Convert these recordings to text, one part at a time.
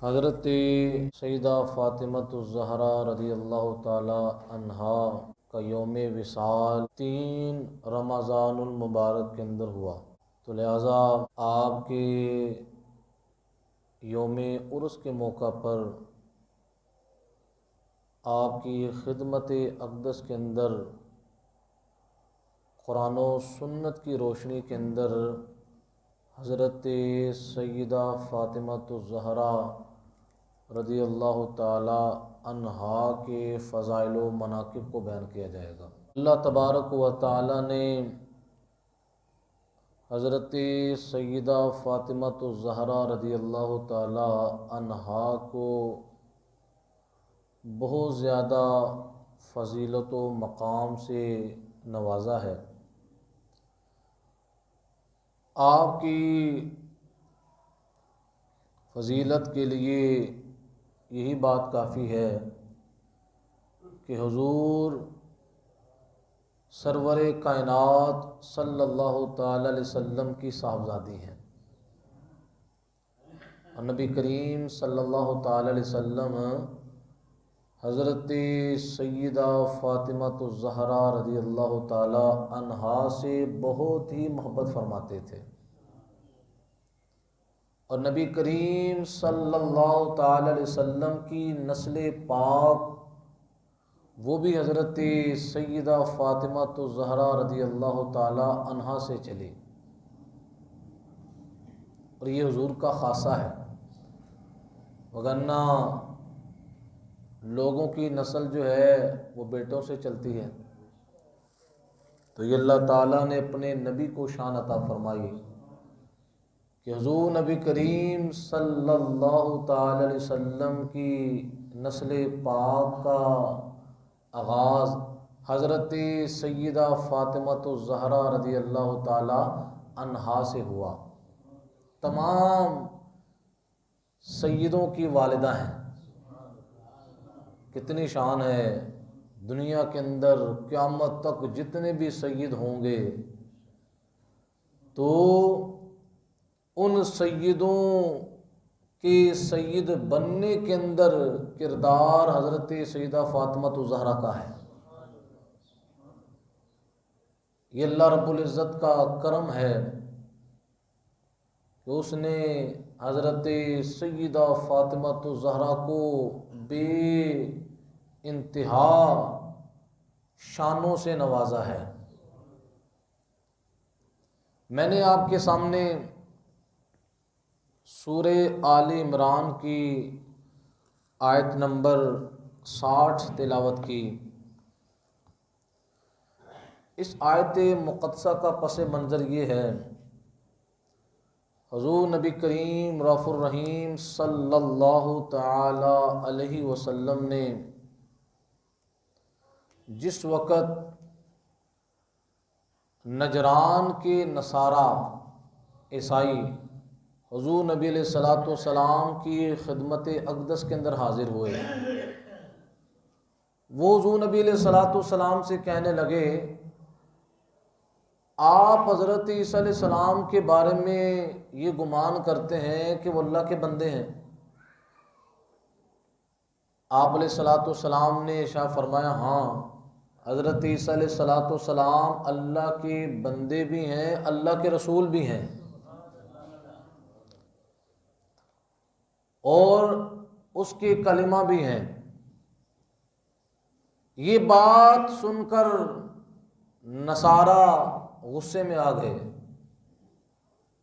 حضرت سیدہ فاطمۃ الزہرا رضی اللہ تعالی عنہا کا یوم وصال 3 رمضان المبارک کے اندر ہوا، تو لہٰذا آپ کے یوم عرس کے موقع پر آپ کی خدمت اقدس کے اندر قرآن و سنت کی روشنی کے اندر حضرت سیدہ فاطمۃ الزہرا رضی اللہ تعالی عنہا کے فضائل و مناقب کو بیان کیا جائے گا۔ اللہ تبارک و تعالی نے حضرت سیدہ فاطمۃ الزہرا رضی اللہ تعالی عنہا کو بہت زیادہ فضیلت و مقام سے نوازا ہے۔ آپ کی فضیلت کے لیے یہی بات کافی ہے کہ حضور سرور کائنات صلی اللہ تعالی علیہ وسلم کی صاحبزادی ہیں، اور نبی کریم صلی اللہ تعالی علیہ وسلم حضرت سیدہ فاطمۃ الزہرا رضی اللہ تعالی عنہا سے بہت ہی محبت فرماتے تھے، اور نبی کریم صلی اللہ تعالی علیہ وسلم کی نسل پاک وہ بھی حضرت سیدہ فاطمۃ الزہرا رضی اللہ تعالی عنہا سے چلی، اور یہ حضور کا خاصہ ہے، وگرنہ لوگوں کی نسل جو ہے وہ بیٹوں سے چلتی ہے، تو یہ اللہ تعالیٰ نے اپنے نبی کو شان عطا فرمائی کہ حضور نبی کریم صلی اللہ تعالی علیہ وسلم کی نسل پاک کا آغاز حضرت سیدہ فاطمۃ الزہرا رضی اللہ تعالی عنہا سے ہوا۔ تمام سیدوں کی والدہ ہیں، کتنی شان ہے دنیا کے اندر، قیامت تک جتنے بھی سید ہوں گے تو ان سیدوں کے سید بننے کے اندر کردار حضرت سیدہ فاطمۃ الزہرا کا ہے۔ یہ اللہ رب العزت کا کرم ہے کہ اس نے حضرت سیدہ فاطمۃ الزہرا کو بے انتہا شانوں سے نوازا ہے۔ میں نے آپ کے سامنے سورہ آل عمران کی آیت نمبر 60 تلاوت کی۔ اس آیت مقدسہ کا پس منظر یہ ہے، حضور نبی کریم رؤوف الرحیم صلی اللہ تعالی علیہ وسلم نے جس وقت نجران کے نصارہ عیسائی حضور نبی علیہ الصلوۃ والسلام کی خدمت اقدس کے اندر حاضر ہوئے، وہ حضور نبی علیہ الصلوۃ والسلام سے کہنے لگے آپ حضرت عیسیٰ علیہ السلام کے بارے میں یہ گمان کرتے ہیں کہ وہ اللہ کے بندے ہیں؟ آپ علیہ الصلوۃ والسلام نے ارشاد فرمایا ہاں، حضرت عیسیٰ علیہ الصلوۃ والسلام اللہ کے بندے بھی ہیں، اللہ کے رسول بھی ہیں، اور اس کے کلمہ بھی ہیں۔ یہ بات سن کر نصارہ غصے میں آ گئے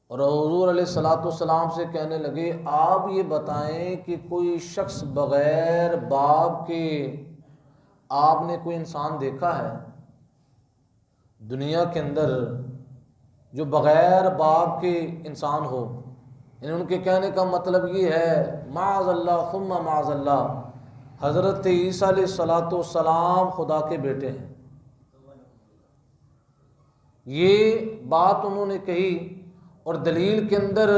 اور حضور علیہ الصلوۃ والسلام سے کہنے لگے آپ یہ بتائیں کہ کوئی شخص بغیر باپ کے آپ نے کوئی انسان دیکھا ہے دنیا کے اندر جو بغیر باپ کے انسان ہو؟ یعنی ان کے کہنے کا مطلب یہ ہے معاذ اللہ ثم معاذ اللہ، حضرت عیسیٰ علیہ الصلوۃ والسلام خدا کے بیٹے ہیں۔ یہ بات انہوں نے کہی اور دلیل کے اندر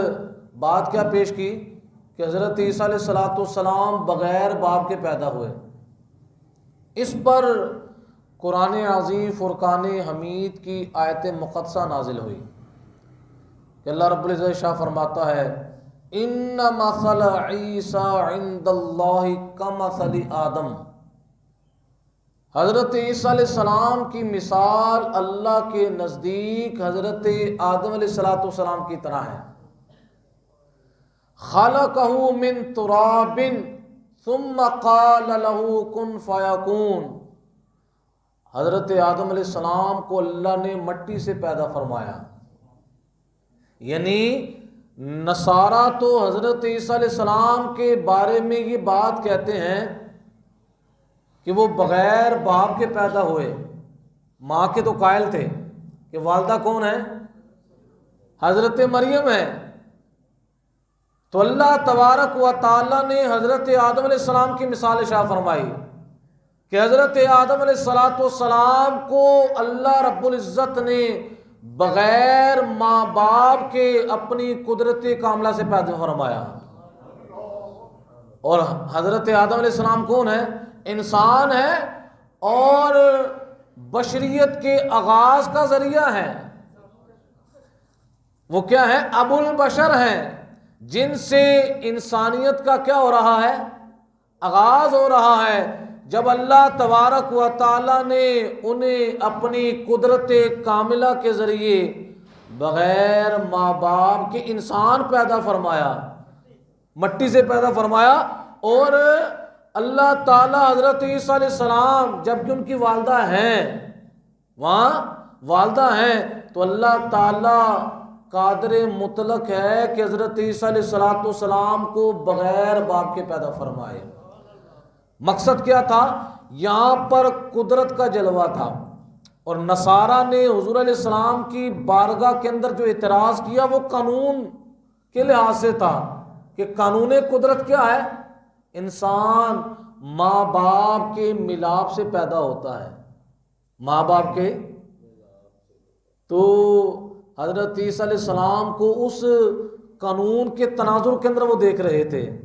بات کیا پیش کی کہ حضرت عیسیٰ علیہ الصلوۃ والسلام بغیر باپ کے پیدا ہوئے۔ اس پر قرآن عظیم فرقان حمید کی آیت مقدسہ نازل ہوئی کہ اللہ رب العزت شاہ فرماتا ہے ان مثل عیسیٰ عند اللہ کمثل آدم، حضرت عیسیٰ علیہ السلام کی مثال اللہ کے نزدیک حضرت آدم علیہ السلام کی طرح ہے۔ خلقہ من تراب ثم قال له کن فیکون، حضرت آدم علیہ السلام کو اللہ نے مٹی سے پیدا فرمایا۔ یعنی نصارہ تو حضرت عیسیٰ علیہ السلام کے بارے میں یہ بات کہتے ہیں کہ وہ بغیر باپ کے پیدا ہوئے، ماں کے تو قائل تھے کہ والدہ کون ہے؟ حضرت مریم ہے۔ تو اللہ تبارک و تعالیٰ نے حضرت آدم علیہ السلام کی مثال ارشاد فرمائی کہ حضرت آدم علیہ السلام کو اللہ رب العزت نے بغیر ماں باپ کے اپنی قدرت کاملہ سے پیدا فرمایا۔ اور حضرت آدم علیہ السلام کون ہے؟ انسان ہے اور بشریت کے آغاز کا ذریعہ ہے۔ وہ کیا ہے؟ ابو البشر ہیں، جن سے انسانیت کا کیا ہو رہا ہے؟ آغاز ہو رہا ہے۔ جب اللہ تبارک و تعالیٰ نے انہیں اپنی قدرت کاملہ کے ذریعے بغیر ماں باپ کے انسان پیدا فرمایا، مٹی سے پیدا فرمایا، اور اللہ تعالیٰ حضرت عیسیٰ علیہ السلام جبکہ ان کی والدہ ہیں، وہاں والدہ ہیں، تو اللہ تعالیٰ قادر مطلق ہے کہ حضرت عیسیٰ علیہ السلام کو بغیر باپ کے پیدا فرمائے۔ مقصد کیا تھا؟ یہاں پر قدرت کا جلوہ تھا۔ اور نصارہ نے حضور علیہ السلام کی بارگاہ کے اندر جو اعتراض کیا وہ قانون کے لحاظ سے تھا کہ قانون قدرت کیا ہے؟ انسان ماں باپ کے ملاپ سے پیدا ہوتا ہے، ماں باپ کے۔ تو حضرت عیسیٰ علیہ السلام کو اس قانون کے تناظر کے اندر وہ دیکھ رہے تھے۔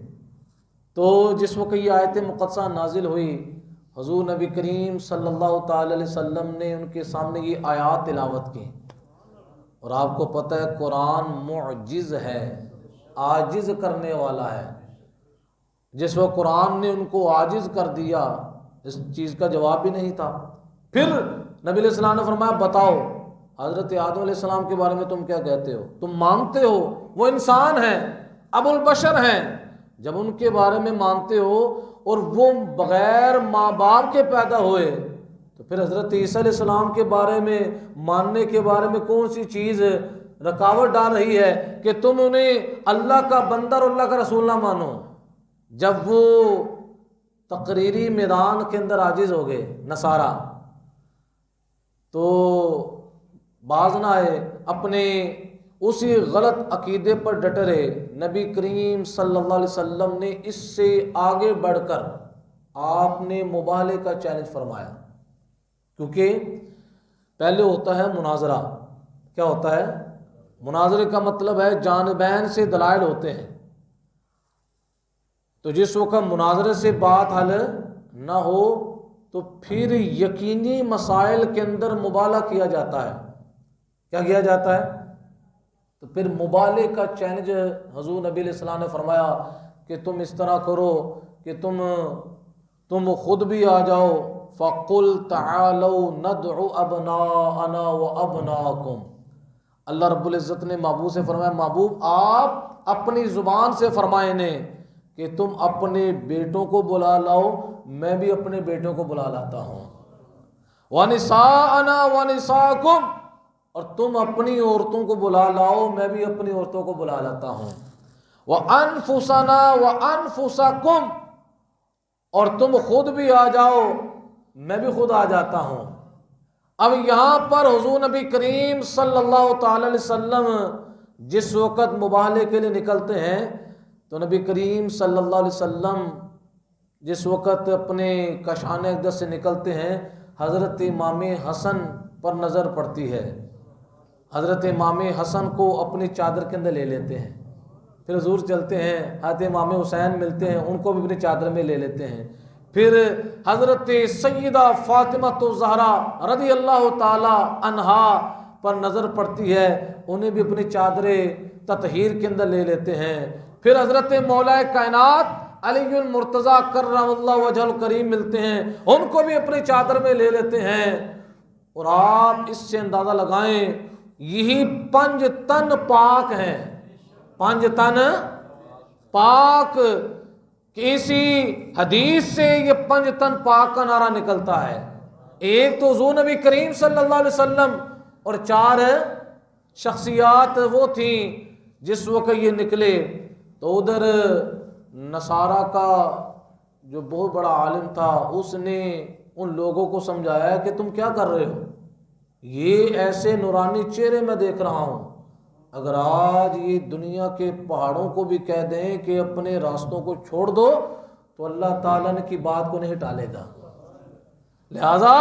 تو جس وقت یہ آیت مقدسہ نازل ہوئی، حضور نبی کریم صلی اللہ تعالی علیہ وسلم نے ان کے سامنے یہ آیات تلاوت کی۔ اور آپ کو پتہ ہے قرآن معجز ہے، عاجز کرنے والا ہے۔ جس وقت قرآن نے ان کو عاجز کر دیا، اس چیز کا جواب بھی نہیں تھا۔ پھر نبی علیہ السلام نے فرمایا بتاؤ حضرت آدم علیہ السلام کے بارے میں تم کیا کہتے ہو؟ تم مانتے ہو وہ انسان ہیں، ابو البشر ہیں، جب ان کے بارے میں مانتے ہو اور وہ بغیر ماں باپ کے پیدا ہوئے، تو پھر حضرت عیسیٰ علیہ السلام کے بارے میں ماننے کے بارے میں کون سی چیز رکاوٹ ڈال رہی ہے کہ تم انہیں اللہ کا بندہ اور اللہ کا رسول نہ مانو؟ جب وہ تقریری میدان کے اندر عاجز ہو گئے نصارہ، تو باز نہ آئے، اپنے اسی غلط عقیدے پر ڈٹے رہے۔ نبی کریم صلی اللہ علیہ وسلم نے اس سے آگے بڑھ کر آپ نے مبالغے کا چیلنج فرمایا، کیونکہ پہلے ہوتا ہے مناظرہ۔ کیا ہوتا ہے؟ مناظرے کا مطلب ہے جانبین سے دلائل ہوتے ہیں۔ تو جس وقت مناظرے سے بات حل نہ ہو تو پھر یقینی مسائل کے اندر مبالغہ کیا جاتا ہے۔ کیا کیا جاتا ہے؟ تو پھر مبالغے کا چیلنج حضور نبی علیہ السلام نے فرمایا کہ تم اس طرح کرو کہ تم خود بھی آ جاؤ، فَقُلْ تَعَالَوْا نَدْعُ أَبْنَاءَنَا وَأَبْنَاءَكُمْ۔ اللہ رب العزت نے محبوب سے فرمایا محبوب آپ اپنی زبان سے فرمائے انہیں کہ تم اپنے بیٹوں کو بلا لاؤ، میں بھی اپنے بیٹوں کو بلا لاتا ہوں، وَنِسَاءَنَا وَنِسَاءَكُمْ، اور تم اپنی عورتوں کو بلا لاؤ، میں بھی اپنی عورتوں کو بلا لاتا ہوں، وَأَنفُسَنَا وَأَنفُسَكُمْ، اور تم خود بھی آ جاؤ، میں بھی خود آ جاتا ہوں۔ اب یہاں پر حضور نبی کریم صلی اللہ تعالی علیہ وسلم جس وقت مبالغے کے لیے نکلتے ہیں، تو نبی کریم صلی اللہ علیہ وسلم جس وقت اپنے کشان اقدس سے نکلتے ہیں، حضرت امام حسن پر نظر پڑتی ہے۔ حضرت امام حسن کو اپنی چادر کے اندر لے لیتے ہیں، پھر حضور چلتے ہیں، حضرت امام حسین ملتے ہیں، ان کو بھی اپنی چادر میں لے لیتے ہیں۔ پھر حضرت سیدہ فاطمہ الزہرا رضی اللہ تعالی عنہا پر نظر پڑتی ہے، انہیں بھی اپنی چادریں تطہیر کے اندر لے لیتے ہیں. پھر حضرت مولا کائنات علی المرتضیٰ کرم اللہ وجہ الکریم ملتے ہیں, ان کو بھی اپنی چادر میں لے لیتے ہیں. اور آپ اس سے اندازہ لگائیں یہی 5 تن پاک ہیں, 5 تن پاک. کسی حدیث سے یہ 5 تن پاک کا نعرہ نکلتا ہے. ایک تو حضور نبی کریم صلی اللہ علیہ وسلم اور 4 شخصیات وہ تھیں جس وقت یہ نکلے. تو ادھر نصارہ کا جو بہت بڑا عالم تھا اس نے ان لوگوں کو سمجھایا کہ تم کیا کر رہے ہو, یہ ایسے نورانی چہرے میں دیکھ رہا ہوں, اگر آج یہ دنیا کے پہاڑوں کو بھی کہہ دیں کہ اپنے راستوں کو چھوڑ دو تو اللہ تعالیٰ نے کی بات کو نہیں ٹالے گا. لہذا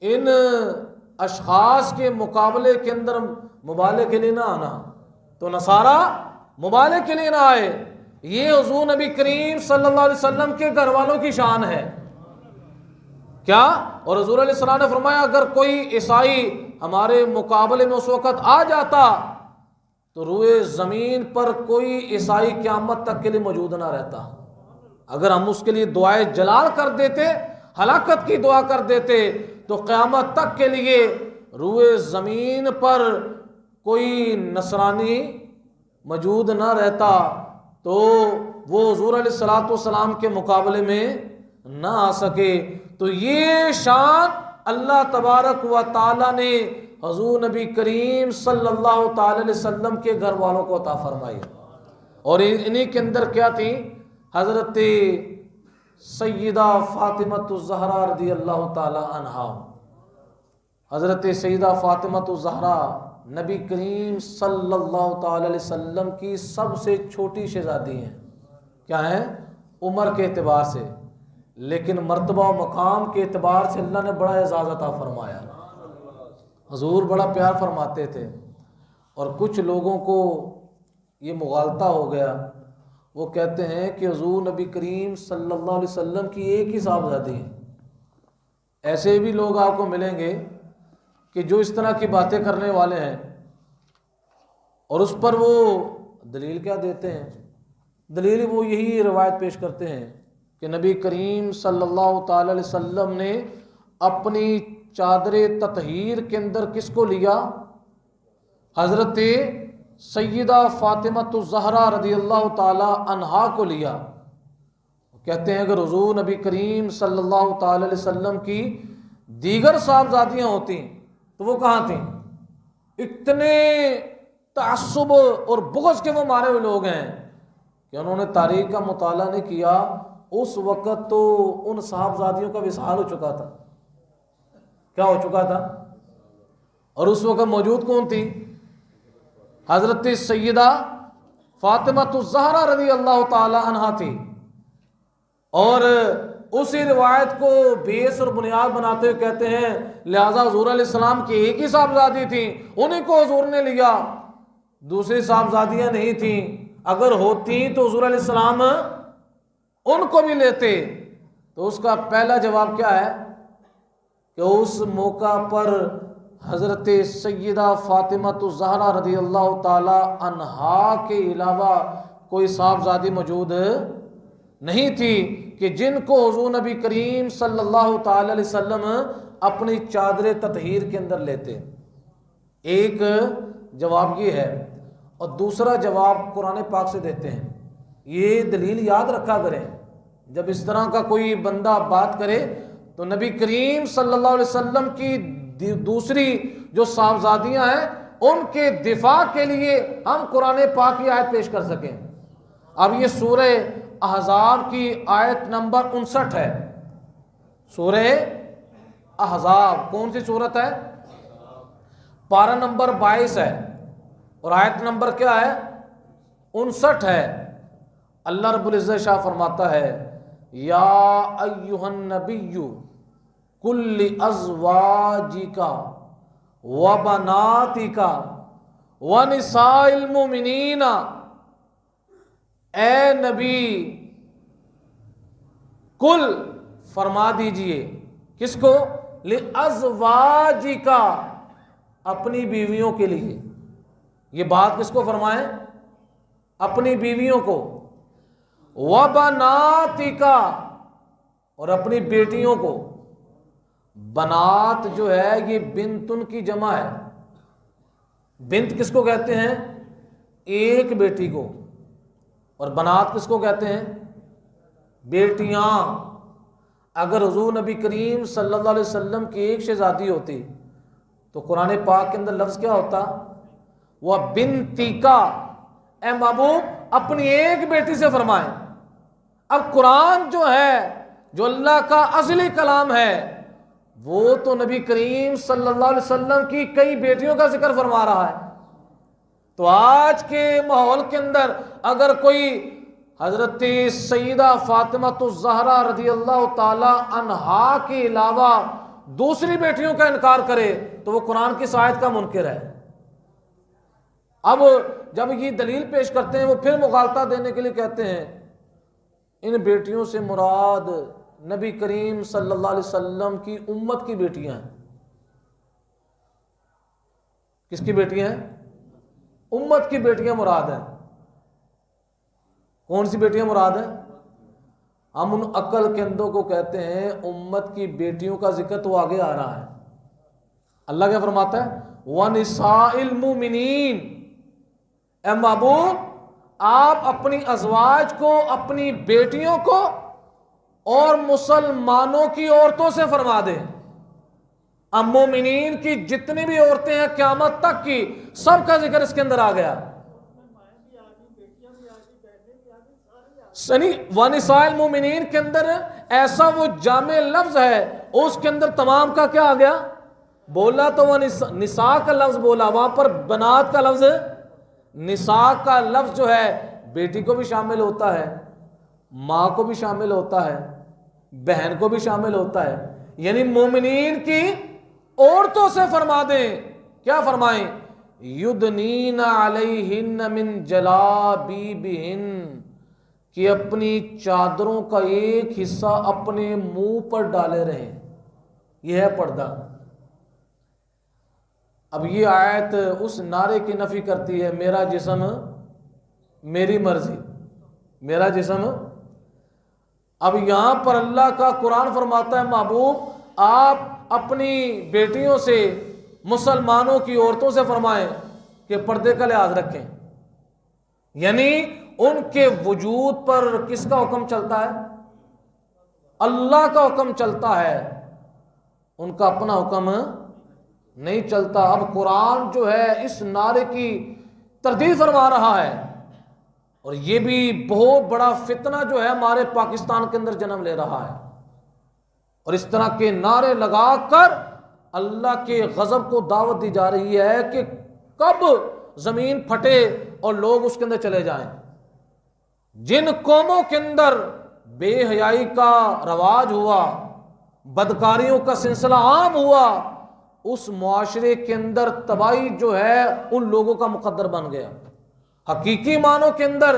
ان اشخاص کے مقابلے کے اندر مبالغے کے لیے نہ آنا. تو نصارہ مبالغے کے لیے نہ آئے, یہ حضور نبی کریم صلی اللہ علیہ وسلم کے گھر والوں کی شان ہے. کیا؟ اور حضور علیہ السلام نے فرمایا اگر کوئی عیسائی ہمارے مقابلے میں اس وقت آ جاتا تو روئے زمین پر کوئی عیسائی قیامت تک کے لیے موجود نہ رہتا. اگر ہم اس کے لیے دعائے جلال کر دیتے, ہلاکت کی دعا کر دیتے, تو قیامت تک کے لیے روئے زمین پر کوئی نصرانی موجود نہ رہتا, تو وہ حضور علیہ الصلوۃ والسلام کے مقابلے میں نہ آ سکے. تو یہ شان اللہ تبارک و تعالی نے حضور نبی کریم صلی اللہ تعالی علیہ وسلم کے گھر والوں کو عطا فرمائی. اور انہی کے اندر کیا تھی؟ حضرت سیدہ فاطمۃ الزہرا رضی اللہ تعالی عنہا. حضرت سیدہ فاطمۃ الزہرا نبی کریم صلی اللہ تعالی علیہ وسلم کی سب سے چھوٹی شہزادی ہیں. کیا ہیں؟ عمر کے اعتبار سے, لیکن مرتبہ و مقام کے اعتبار سے اللہ نے بڑا اعزاز عطا فرمایا. حضور بڑا پیار فرماتے تھے, اور کچھ لوگوں کو یہ مغالطہ ہو گیا, وہ کہتے ہیں کہ حضور نبی کریم صلی اللہ علیہ وسلم کی ایک ہی صاحبزادی ہے. ایسے بھی لوگ آپ کو ملیں گے کہ جو اس طرح کی باتیں کرنے والے ہیں, اور اس پر وہ دلیل کیا دیتے ہیں؟ دلیل وہ یہی روایت پیش کرتے ہیں کہ نبی کریم صلی اللہ تعالی علیہ وسلم نے اپنی چادر تطہیر کے اندر کس کو لیا؟ حضرت سیدہ فاطمۃ الزہرا رضی اللہ تعالی عنہا کو لیا. کہتے ہیں اگر حضور نبی کریم صلی اللہ تعالی علیہ وسلم کی دیگر صاحبزادیاں ہوتی تو وہ کہاں تھیں؟ اتنے تعصب اور بغض کے وہ مارے ہوئے لوگ ہیں کہ انہوں نے تاریخ کا مطالعہ نہیں کیا. اس وقت تو ان صاحبزادیوں کا وصال ہو چکا تھا. کیا ہو چکا تھا؟ اور اس وقت موجود کون تھی؟ حضرت سیدہ فاطمۃ الزہرا رضی اللہ تعالی عنہا تھی. اور اسی روایت کو بیس اور بنیاد بناتے ہوئے کہتے ہیں لہذا حضور علیہ السلام کی ایک ہی صاحبزادی تھی, انہیں کو حضور نے لیا, دوسری صاحبزادیاں نہیں تھیں. اگر ہوتی تو حضور علیہ السلام ان کو بھی لیتے. تو اس کا پہلا جواب کیا ہے کہ اس موقع پر حضرت سیدہ فاطمۃ الزہرا رضی اللہ تعالی عنہا کے علاوہ کوئی صاحبزادی موجود نہیں تھی کہ جن کو حضور نبی کریم صلی اللہ تعالی علیہ وسلم اپنی چادر تطہیر کے اندر لیتے. ایک جواب یہ ہے, اور دوسرا جواب قرآن پاک سے دیتے ہیں. یہ دلیل یاد رکھا کریں, جب اس طرح کا کوئی بندہ بات کرے تو نبی کریم صلی اللہ علیہ وسلم کی دوسری جو صاحبزادیاں ہیں ان کے دفاع کے لیے ہم قرآن پاک کی آیت پیش کر سکیں. اب یہ سورہ احزاب کی آیت نمبر 59 ہے. سورہ احزاب کون سی سورت ہے؟ پارہ نمبر 22 ہے, اور آیت نمبر کیا ہے؟ 59 ہے. اللہ رب العزت شاہ فرماتا ہے یا ایھا النبی کل ازواجک وبناتک ونساء المؤمنین. اے نبی کل فرما دیجئے کس کو؟ لازواجک اپنی بیویوں کے لیے. یہ بات کس کو فرمائیں؟ اپنی بیویوں کو. وَبَنَاتِكَ، اور اپنی بیٹیوں کو. بنات جو ہے یہ بنتن کی جمع ہے. بنت کس کو کہتے ہیں؟ ایک بیٹی کو. اور بنات کس کو کہتے ہیں؟ بیٹیاں. اگر حضور نبی کریم صلی اللہ علیہ وسلم کی ایک شہزادی ہوتی تو قرآن پاک کے اندر لفظ کیا ہوتا؟ وہ بنتیکا، اے محبوب اپنی ایک بیٹی سے فرمائیں. اب قرآن جو ہے، جو اللہ کا ازلی کلام ہے، وہ تو نبی کریم صلی اللہ علیہ وسلم کی کئی بیٹیوں کا ذکر فرما رہا ہے. تو آج کے ماحول کے اندر اگر کوئی حضرت سیدہ فاطمہ الزہرا رضی اللہ تعالی عنہا کے علاوہ دوسری بیٹیوں کا انکار کرے تو وہ قرآن کی آیت کا منکر ہے. اب جب یہ دلیل پیش کرتے ہیں وہ پھر مغالطہ دینے کے لیے کہتے ہیں ان بیٹیوں سے مراد نبی کریم صلی اللہ علیہ وسلم کی امت کی بیٹیاں ہیں. کس کی بیٹیاں ہیں؟ امت کی بیٹیاں مراد ہیں. کون سی بیٹیاں مراد ہیں؟ ہم ان عقل کے اندوں کو کہتے ہیں امت کی بیٹیوں کا ذکر تو آگے آ رہا ہے. اللہ کیا فرماتا ہے؟ وَنِسَاءِ الْمُؤْمِنِينَ، اے محبوب آپ اپنی ازواج کو، اپنی بیٹیوں کو اور مسلمانوں کی عورتوں سے فرما دیں. اب مومنین کی جتنی بھی عورتیں ہیں قیامت تک کی سب کا ذکر اس کے اندر آ گیا. وَنِسَاءِ الْمُؤْمِنِينَ کے اندر ایسا وہ جامع لفظ ہے، اس کے اندر تمام کا کیا آ گیا؟ بولا تو وہ نساء کا لفظ بولا، وہاں پر بنات کا لفظ، نساء کا لفظ جو ہے بیٹی کو بھی شامل ہوتا ہے، ماں کو بھی شامل ہوتا ہے، بہن کو بھی شامل ہوتا ہے. یعنی مومنین کی عورتوں سے فرما دیں. کیا فرمائیں؟ یدنین علیہن من جلابیبہن، کہ اپنی چادروں کا ایک حصہ اپنے منہ پر ڈالے رہیں. یہ ہے پردہ. اب یہ آیت اس نعرے کی نفی کرتی ہے میرا جسم میری مرضی، میرا جسم. اب یہاں پر اللہ کا قرآن فرماتا ہے محبوب آپ اپنی بیٹیوں سے، مسلمانوں کی عورتوں سے فرمائیں کہ پردے کا لحاظ رکھیں. یعنی ان کے وجود پر کس کا حکم چلتا ہے؟ اللہ کا حکم چلتا ہے، ان کا اپنا حکم نہیں چلتا. اب قرآن جو ہے اس نعرے کی تردید فرما رہا ہے، اور یہ بھی بہت بڑا فتنہ جو ہے ہمارے پاکستان کے اندر جنم لے رہا ہے. اور اس طرح کے نعرے لگا کر اللہ کے غضب کو دعوت دی جا رہی ہے کہ کب زمین پھٹے اور لوگ اس کے اندر چلے جائیں. جن قوموں کے اندر بے حیائی کا رواج ہوا، بدکاریوں کا سلسلہ عام ہوا، اس معاشرے کے اندر تباہی جو ہے ان لوگوں کا مقدر بن گیا. حقیقی معنوں کے اندر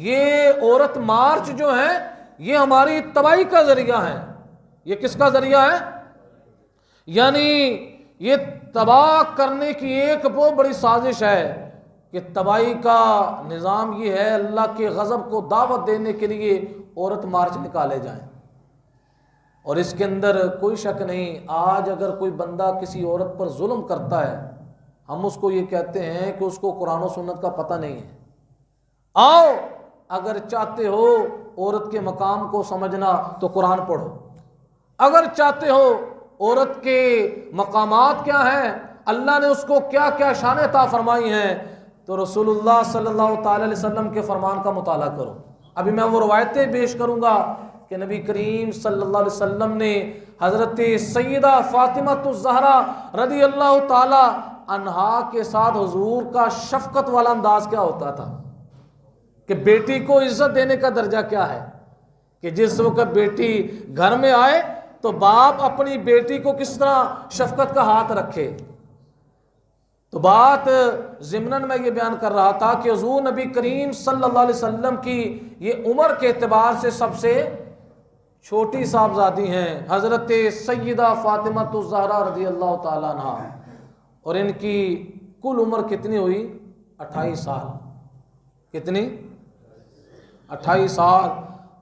یہ عورت مارچ جو ہے یہ ہماری تباہی کا ذریعہ ہے. یہ کس کا ذریعہ ہے؟ یعنی یہ تباہ کرنے کی ایک بہت بڑی سازش ہے کہ تباہی کا نظام یہ ہے اللہ کے غضب کو دعوت دینے کے لیے عورت مارچ نکالے جائیں. اور اس کے اندر کوئی شک نہیں، آج اگر کوئی بندہ کسی عورت پر ظلم کرتا ہے ہم اس کو یہ کہتے ہیں کہ اس کو قرآن و سنت کا پتہ نہیں ہے. آؤ اگر چاہتے ہو عورت کے مقام کو سمجھنا تو قرآن پڑھو. اگر چاہتے ہو عورت کے مقامات کیا ہیں، اللہ نے اس کو کیا کیا شان عطا فرمائی ہیں، تو رسول اللہ صلی اللہ تعالی علیہ وسلم کے فرمان کا مطالعہ کرو. ابھی میں وہ روایتیں پیش کروں گا کہ نبی کریم صلی اللہ علیہ وسلم نے حضرت سیدہ فاطمہ الزہرا رضی اللہ تعالی عنہا کے ساتھ حضور کا شفقت والا انداز کیا ہوتا تھا، کہ بیٹی کو عزت دینے کا درجہ کیا ہے، کہ جس وقت بیٹی گھر میں آئے تو باپ اپنی بیٹی کو کس طرح شفقت کا ہاتھ رکھے. تو بات ضمناً میں یہ بیان کر رہا تھا کہ حضور نبی کریم صلی اللہ علیہ وسلم کی یہ عمر کے اعتبار سے سب سے چھوٹی صاحبزادی ہیں حضرت سیدہ فاطمہ الزہرا رضی اللہ تعالیٰ عنہ، اور ان کی کل عمر کتنی ہوئی؟ 28 سال. کتنی؟ 28 سال.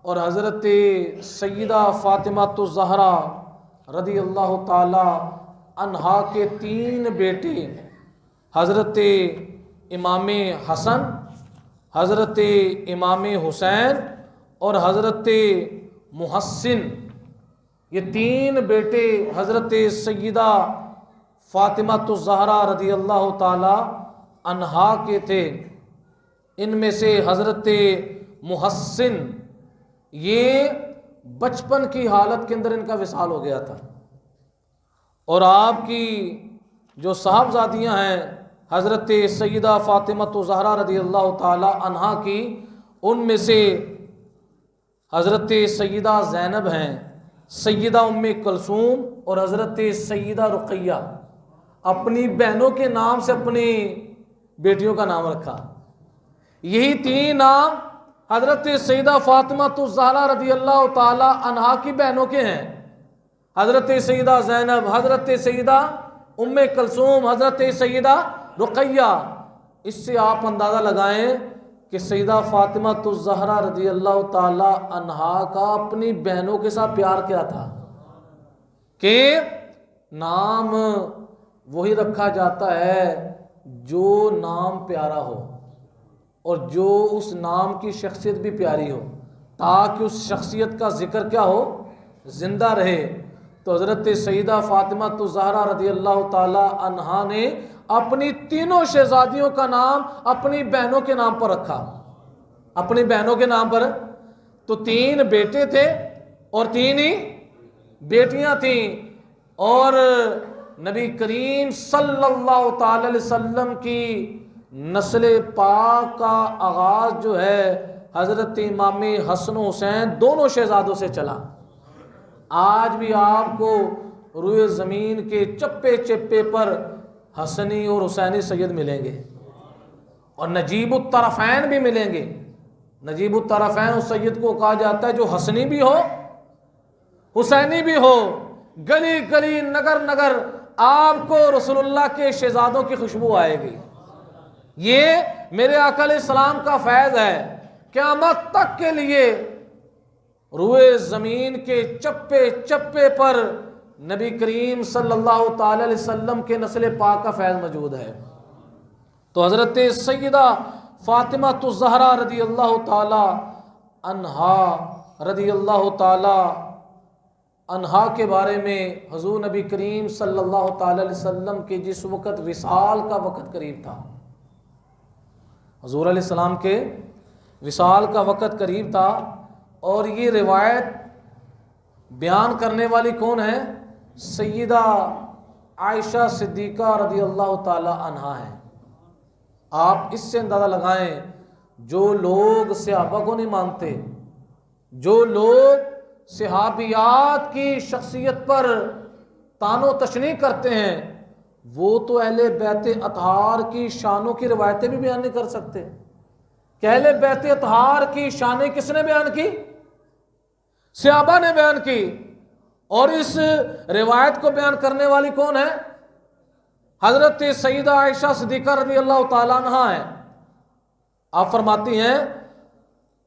اور حضرت سیدہ فاطمہ الزہرا رضی اللہ تعالی عنہا کے 3 بیٹے حضرت امام حسن، حضرت امام حسین اور حضرت محسن، یہ 3 بیٹے حضرت سیدہ فاطمہ الزہرا رضی اللہ تعالی عنہا کے تھے. ان میں سے حضرت محسن یہ بچپن کی حالت کے اندر ان کا وصال ہو گیا تھا، اور آپ کی جو صاحبزادیاں ہیں حضرت سیدہ فاطمہ الزہرا رضی اللہ تعالی عنہا کی، ان میں سے حضرت سیدہ زینب ہیں، سیدہ ام کلثوم اور حضرت سیدہ رقیہ. اپنی بہنوں کے نام سے اپنی بیٹیوں کا نام رکھا. یہی 3 نام حضرت سیدہ فاطمہ الزہرا رضی اللہ تعالی عنہا کی بہنوں کے ہیں. حضرت سیدہ زینب، حضرت سیدہ ام کلثوم، حضرت سیدہ رقیہ. اس سے آپ اندازہ لگائیں کہ سیدہ فاطمہ الزہرا رضی اللہ تعالی عنہا کا اپنی بہنوں کے ساتھ پیار کیا تھا کہ نام وہی رکھا جاتا ہے جو نام پیارا ہو اور جو اس نام کی شخصیت بھی پیاری ہو، تاکہ اس شخصیت کا ذکر کیا ہو، زندہ رہے. تو حضرت سیدہ فاطمہ الزہرا رضی اللہ تعالی عنہا نے اپنی 3 شہزادیوں کا نام اپنی بہنوں کے نام پر رکھا. اپنی بہنوں کے نام پر. تو 3 بیٹے تھے اور 3 ہی بیٹیاں تھیں. اور نبی کریم صلی اللہ تعالی علیہ وسلم کی نسل پاک کا آغاز جو ہے حضرت امام حسن و حسین دونوں شہزادوں سے چلا. آج بھی آپ کو روئے زمین کے چپے چپے پر حسنی اور حسینی سید ملیں گے، اور نجیب الطرفین بھی ملیں گے. نجیب الطرفین اس سید کو کہا جاتا ہے جو حسنی بھی ہو حسینی بھی ہو. گلی گلی نگر نگر آپ کو رسول اللہ کے شہزادوں کی خوشبو آئے گی. یہ میرے آقا علیہ السلام کا فیض ہے. قیامت تک کے لیے روئے زمین کے چپے چپے پر نبی کریم صلی اللہ تعالی علیہ وسلم کے نسل پاک کا فیض موجود ہے. تو حضرت سیدہ فاطمہ الزہرا رضی اللہ تعالی عنہا رضی اللہ تعالی عنہا کے بارے میں حضور نبی کریم صلی اللہ تعالی علیہ وسلم کے جس وقت وصال کا وقت قریب تھا، حضور علیہ السلام کے وصال کا وقت قریب تھا، اور یہ روایت بیان کرنے والی کون ہے؟ سیدہ عائشہ صدیقہ رضی اللہ تعالی عنہا ہے. آپ اس سے اندازہ لگائیں جو لوگ صحابہ کو نہیں مانتے، جو لوگ صحابیات کی شخصیت پر طعن و تشنیع کرتے ہیں، وہ تو اہل بیت اطہار کی شانوں کی روایتیں بھی بیان نہیں کر سکتے. کہ اہل بیت اطہار کی شانیں کس نے بیان کی؟ صحابہ نے بیان کی. اور اس روایت کو بیان کرنے والی کون ہے؟ حضرت سیدہ عائشہ صدیقہ رضی اللہ تعالیٰ عنہا ہے. آپ فرماتی ہیں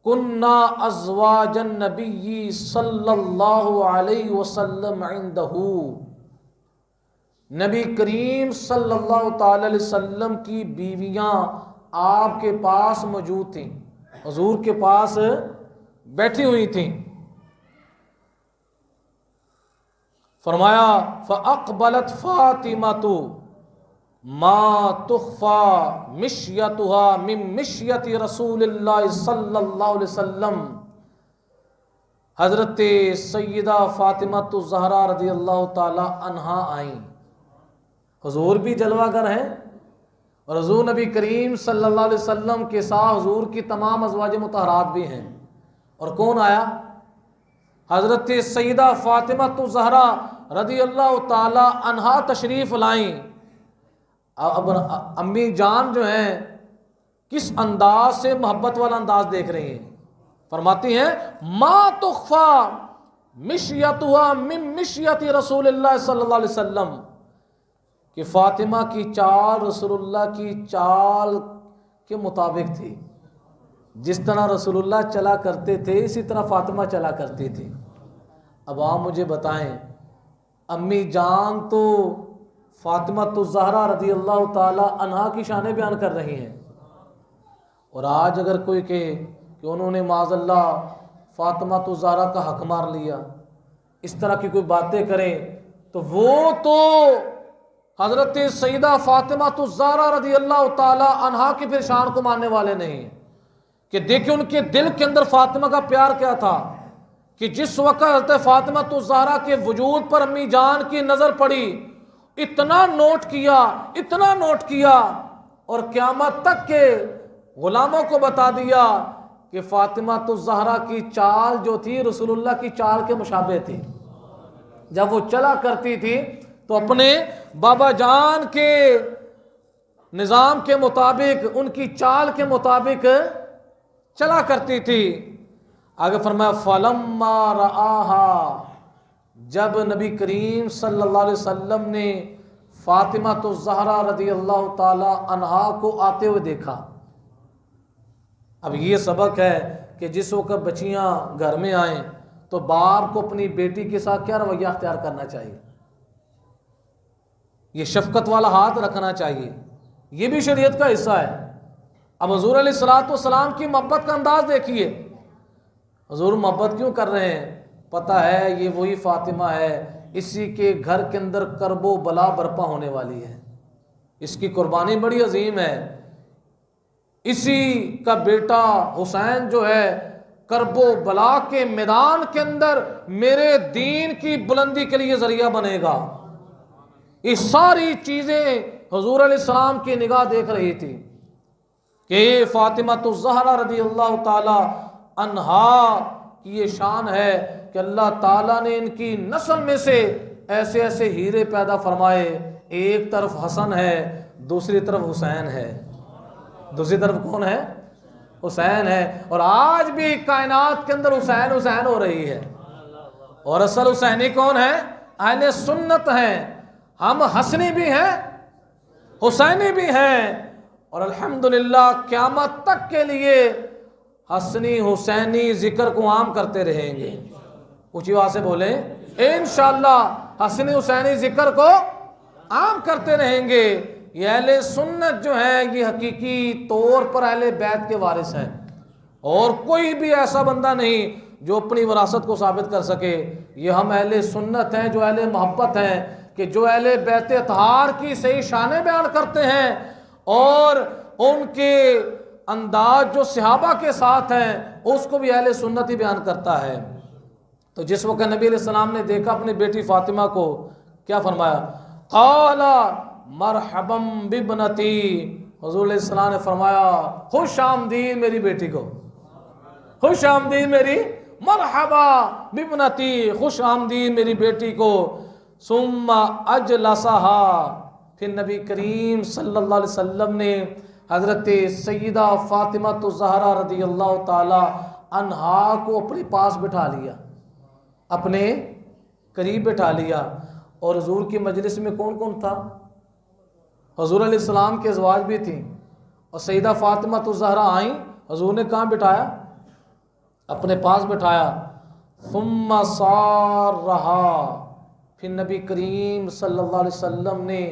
کننا ازواج النبی صلی اللہ علیہ وسلم عندہ، نبی کریم صلی اللہ تعالی علیہ وسلم کی بیویاں آپ کے پاس موجود تھیں، حضور کے پاس بیٹھی ہوئی تھیں. فرمایا فَأَقْبَلَتْ فَاطِمَةُ ما تخفى مشيتها من مشية رسول اللہ صلی اللہ علیہ وسلم. حضرت سیدہ فاطمہ الزہرا رضی اللہ تعالی عنہا آئیں. حضور بھی جلوہ گر ہیں اور حضور نبی کریم صلی اللہ علیہ وسلم کے ساتھ حضور کی تمام ازواج مطہرات بھی ہیں. اور کون آیا؟ حضرت سیدہ فاطمہ الزہرا رضی اللہ تعالی عنہا تشریف لائیں. اب امی جان جو ہیں کس انداز سے محبت والا انداز دیکھ رہی ہیں. فرماتی ہیں ما تخفى مشیتها من مشیت رسول اللہ صلی اللہ علیہ وسلم، کہ فاطمہ کی چال رسول اللہ کی چال کے مطابق تھی. جس طرح رسول اللہ چلا کرتے تھے اسی طرح فاطمہ چلا کرتی تھی. اب آپ مجھے بتائیں، امی جان تو فاطمہ الزہرا رضی اللہ تعالی عنہا کی شانیں بیان کر رہی ہیں، اور آج اگر کوئی کہے کہ انہوں نے معاذ اللہ فاطمہ الزہرا کا حق مار لیا، اس طرح کی کوئی باتیں کریں، تو وہ تو حضرت سیدہ فاطمہ الزہرا رضی اللہ تعالی عنہا کی پھر شان کو ماننے والے نہیں. کہ دیکھیں ان کے دل کے اندر فاطمہ کا پیار کیا تھا، کہ جس وقت حضرت فاطمہ الزہرا کے وجود پر امی جان کی نظر پڑی، اتنا نوٹ کیا اور قیامت تک کے غلاموں کو بتا دیا کہ فاطمہ الزہرا کی چال جو تھی رسول اللہ کی چال کے مشابہ تھی. جب وہ چلا کرتی تھی تو اپنے بابا جان کے نظام کے مطابق، ان کی چال کے مطابق چلا کرتی تھی. آگے فرمایا فلما رآہا، جب نبی کریم صلی اللہ علیہ وسلم نے فاطمہ الزہرا رضی اللہ تعالی عنہا کو آتے ہوئے دیکھا. اب یہ سبق ہے کہ جس وقت بچیاں گھر میں آئیں تو باپ کو اپنی بیٹی کے ساتھ کیا رویہ اختیار کرنا چاہیے. یہ شفقت والا ہاتھ رکھنا چاہیے، یہ بھی شریعت کا حصہ ہے. اب حضور علیہ الصلوۃ والسلام کی محبت کا انداز دیکھیے. حضور محبت کیوں کر رہے ہیں؟ پتہ ہے یہ وہی فاطمہ ہے، اسی کے گھر کے اندر کرب و بلا برپا ہونے والی ہے، اس کی قربانی بڑی عظیم ہے. اسی کا بیٹا حسین جو ہے کرب و بلا کے میدان کے اندر میرے دین کی بلندی کے لیے ذریعہ بنے گا. یہ ساری چیزیں حضور علیہ السلام کی نگاہ دیکھ رہی تھی کہ فاطمہ الزہرا رضی اللہ تعالی عنہا کی یہ شان ہے کہ اللہ تعالیٰ نے ان کی نسل میں سے ایسے ایسے ہیرے پیدا فرمائے. ایک طرف حسن ہے، دوسری طرف حسین ہے. دوسری طرف کون ہے؟ حسین ہے. اور آج بھی کائنات کے اندر حسین حسین ہو رہی ہے. اور اصل حسینی کون ہے؟ اہل سنت ہیں. ہم حسنی بھی ہیں، حسینی بھی ہیں، اور الحمدللہ قیامت تک کے لیے حسنی حسینی ذکر کو عام کرتے رہیں گے. اونچی آواز سے بولیں انشاءاللہ حسنی حسینی ذکر کو عام کرتے رہیں گے. یہ اہل سنت جو ہیں یہ حقیقی طور پر اہل بیت کے وارث ہیں، اور کوئی بھی ایسا بندہ نہیں جو اپنی وراثت کو ثابت کر سکے. یہ ہم اہل سنت ہیں جو اہل محبت ہیں، کہ جو اہل بیت اطہار کی صحیح شانیں بیان کرتے ہیں اور ان کے انداز جو صحابہ کے ساتھ ہیں اس کو بھی اہل سنت ہی بیان کرتا ہے. تو جس وقت نبی علیہ السلام نے دیکھا اپنی بیٹی فاطمہ کو، کیا فرمایا؟ قال مرحبا بابنتی. حضور علیہ السلام نے فرمایا خوش آمدید میری بیٹی کو، خوش آمدید میری، مرحبا بابنتی، خوش آمدید میری بیٹی کو. ثم اجلسها، پھر نبی کریم صلی اللہ علیہ وسلم نے حضرت سیدہ فاطمہ الزہرا رضی اللہ تعالی عنہا کو اپنے پاس بٹھا لیا، اپنے قریب بٹھا لیا. اور حضور کی مجلس میں کون کون تھا؟ حضور علیہ السلام کے ازواج بھی تھیں، اور سیدہ فاطمہ الزہرا آئیں، حضور نے کہاں بٹھایا؟ اپنے پاس بٹھایا. ثم صارها، پھر نبی کریم صلی اللہ علیہ وسلم نے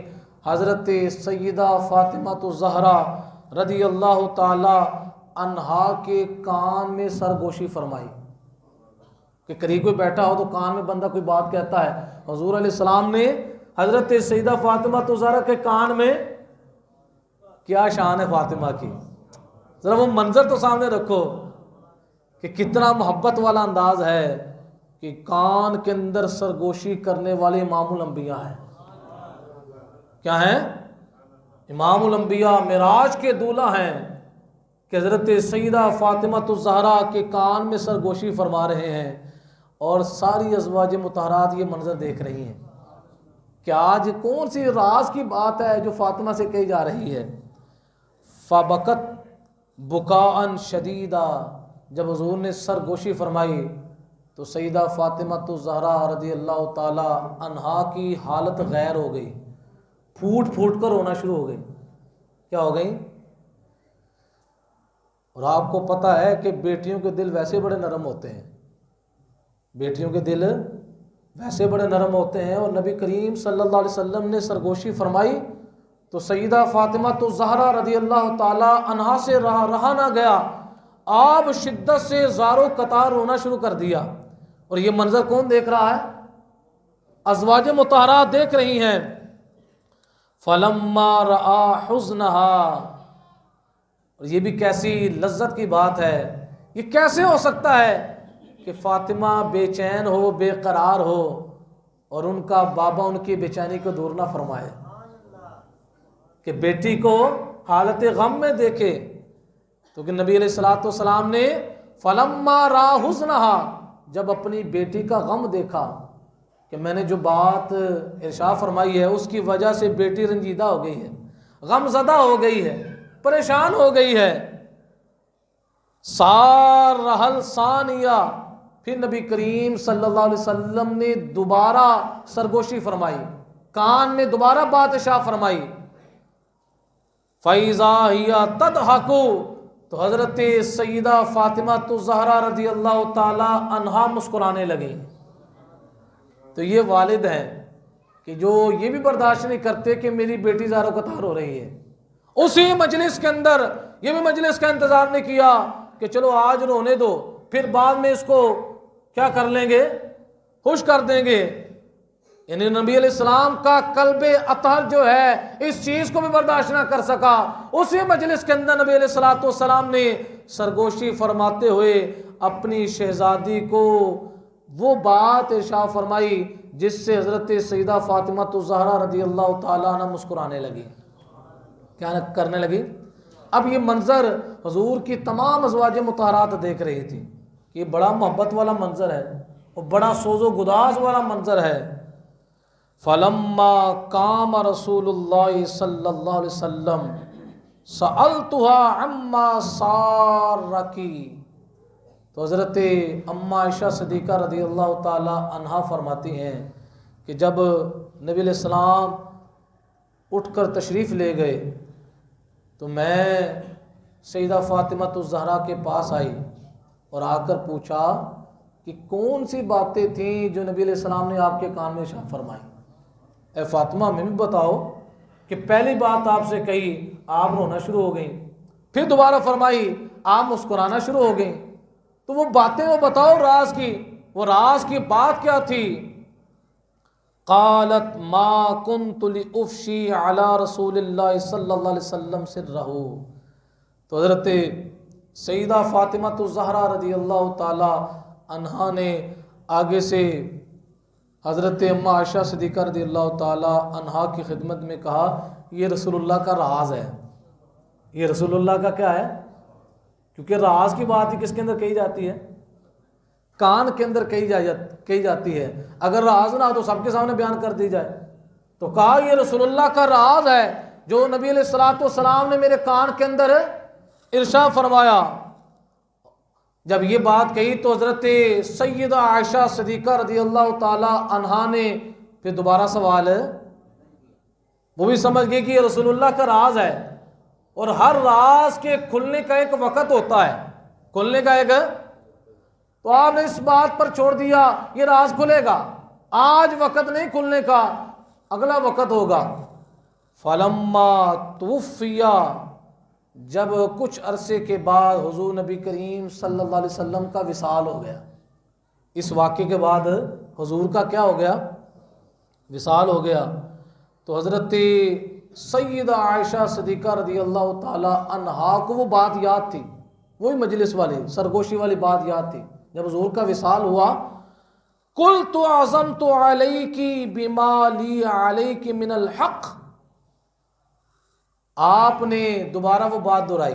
حضرت سیدہ فاطمہ الزہرا رضی اللہ تعالی عنہا کے کان میں سرگوشی فرمائی. کہ قریب کوئی بیٹھا ہو تو کان میں بندہ کوئی بات کہتا ہے، حضور علیہ السلام نے حضرت سیدہ فاطمہ الزہرا کے کان میں، کیا شان ہے فاطمہ کی، ذرا وہ منظر تو سامنے رکھو کہ کتنا محبت والا انداز ہے کہ کان کے اندر سرگوشی کرنے والے امام الانبیاء ہیں. کیا ہیں؟ امام الانبیاء، معراج کے دولہ ہیں، کہ حضرت سیدہ فاطمہ الزہرا کے کان میں سرگوشی فرما رہے ہیں، اور ساری ازواج مطہرات یہ منظر دیکھ رہی ہیں کہ آج کون سی راز کی بات ہے جو فاطمہ سے کہی جا رہی ہے. فبکت بکاء شدیدا، جب حضور نے سرگوشی فرمائی تو سیدہ فاطمہ الزہرا رضی اللہ تعالی عنہا کی حالت غیر ہو گئی، پھوٹ پھوٹ کر رونا شروع ہو گئی. کیا ہو گئی؟ اور آپ کو پتہ ہے کہ بیٹیوں کے دل ویسے بڑے نرم ہوتے ہیں، بیٹیوں کے دل ویسے بڑے نرم ہوتے ہیں، اور نبی کریم صلی اللہ علیہ وسلم نے سرگوشی فرمائی تو سیدہ فاطمہ تو زہرا رضی اللہ تعالی عنہا سے رہا نہ گیا، آپ شدت سے زارو قطار رونا شروع کر دیا۔ اور یہ منظر کون دیکھ رہا ہے؟ ازواج مطہرات دیکھ رہی ہیں۔ فلما رآ حزنہا، اور یہ بھی کیسی لذت کی بات ہے، یہ کیسے ہو سکتا ہے کہ فاطمہ بے چین ہو، بے قرار ہو، اور ان کا بابا ان کی بے چینی کو دور نہ فرمائے، کہ بیٹی کو حالت غم میں دیکھے۔ تو کہ نبی علیہ الصلوۃ والسلام نے فلما رأى حزنها، جب اپنی بیٹی کا غم دیکھا کہ میں نے جو بات ارشاد فرمائی ہے اس کی وجہ سے بیٹی رنجیدہ ہو گئی ہے، غم زدہ ہو گئی ہے، پریشان ہو گئی ہے، سار رحل ثانیہ، پھر نبی کریم صلی اللہ علیہ وسلم نے دوبارہ سرگوشی فرمائی، کان میں دوبارہ بات ارشاد فرمائی۔ فَإِذَا هِيَ تَضْحَكُ، تو حضرت سیدہ فاطمہ الزہرا رضی اللہ تعالی عنہا مسکرانے لگیں۔ تو یہ والد ہیں کہ جو یہ بھی برداشت نہیں کرتے کہ میری بیٹی زارو قطار ہو رہی ہے۔ اسی مجلس کے اندر یہ بھی مجلس کا انتظار نہیں کیا کہ چلو آج رونے دو، پھر بعد میں اس کو کیا کر لیں گے، خوش کر دیں گے۔ یعنی نبی علیہ السلام کا قلب اطہر جو ہے اس چیز کو بھی برداشت نہ کر سکا۔ اسی مجلس کے اندر نبی علیہ السلام نے سرگوشی فرماتے ہوئے اپنی شہزادی کو وہ بات ارشاد فرمائی جس سے حضرت سیدہ فاطمہ الزہرا رضی اللہ تعالیٰ عنہ مسکرانے لگی۔ کیا کرنے لگی؟ اب یہ منظر حضور کی تمام ازواج مطہرات دیکھ رہی تھی، یہ بڑا محبت والا منظر ہے اور بڑا سوز و گداز والا منظر ہے۔ فلما قام رسول اللہ صلی اللہ علیہ وسلم سألتها عما سارکی، تو حضرت اماں عائشہ صدیقہ رضی اللہ تعالی عنہا فرماتی ہیں کہ جب نبی علیہ السلام اٹھ کر تشریف لے گئے تو میں سیدہ فاطمہ الزہرا کے پاس آئی اور آ کر پوچھا کہ کون سی باتیں تھیں جو نبی علیہ السلام نے آپ کے کان میں ارشاد فرمائی۔ اے فاطمہ ہمیں بھی بتاؤ کہ پہلی بات آپ سے کہی آپ رونا شروع ہو گئیں، پھر دوبارہ فرمائی آپ مسکرانا شروع ہو گئیں، تو وہ باتیں وہ بتاؤ راز کی، وہ راز کی بات کیا تھی؟ قالت ما كنت لأفشی علی رسول اللہ صلی اللہ علیہ وسلم سرہ، تو حضرت سیدہ فاطمہ الزہرا رضی اللہ تعالی عنہا نے آگے سے حضرت اماں عائشہ صدیقہ رضی اللہ تعالی عنہا کی خدمت میں کہا یہ رسول اللہ کا راز ہے، یہ رسول اللہ کا کیا ہے؟ کیونکہ راز کی بات ہی کس کے اندر کہی جاتی ہے؟ کان کے اندر کہی جاتی ہے۔ اگر راز نہ ہو تو سب کے سامنے بیان کر دی جائے، تو کہا یہ رسول اللہ کا راز ہے جو نبی علیہ الصلوۃ والسلام نے میرے کان کے اندر ارشاد فرمایا۔ جب یہ بات کہی تو حضرت سیدہ عائشہ صدیقہ رضی اللہ تعالی عنہا نے پھر دوبارہ سوال، وہ بھی سمجھ گئی کہ یہ رسول اللہ کا راز ہے، اور ہر راز کے کھلنے کا ایک وقت ہوتا ہے، کھلنے کا ایک، تو آپ نے اس بات پر چھوڑ دیا یہ راز کھلے گا، آج وقت نہیں کھلنے کا، اگلا وقت ہوگا۔ فلما توفیا، جب کچھ عرصے کے بعد حضور نبی کریم صلی اللہ علیہ وسلم کا وصال ہو گیا، اس واقعے کے بعد حضور کا کیا ہو گیا؟ وصال ہو گیا، تو حضرت سیدہ عائشہ صدیقہ رضی اللہ تعالی عنہا کو وہ بات یاد تھی، وہی مجلس والی سرگوشی والی بات یاد تھی۔ جب حضور کا وصال ہوا، قلت عزمت علیک بما لی علیک من الحق، آپ نے دوبارہ وہ بات دہرائی،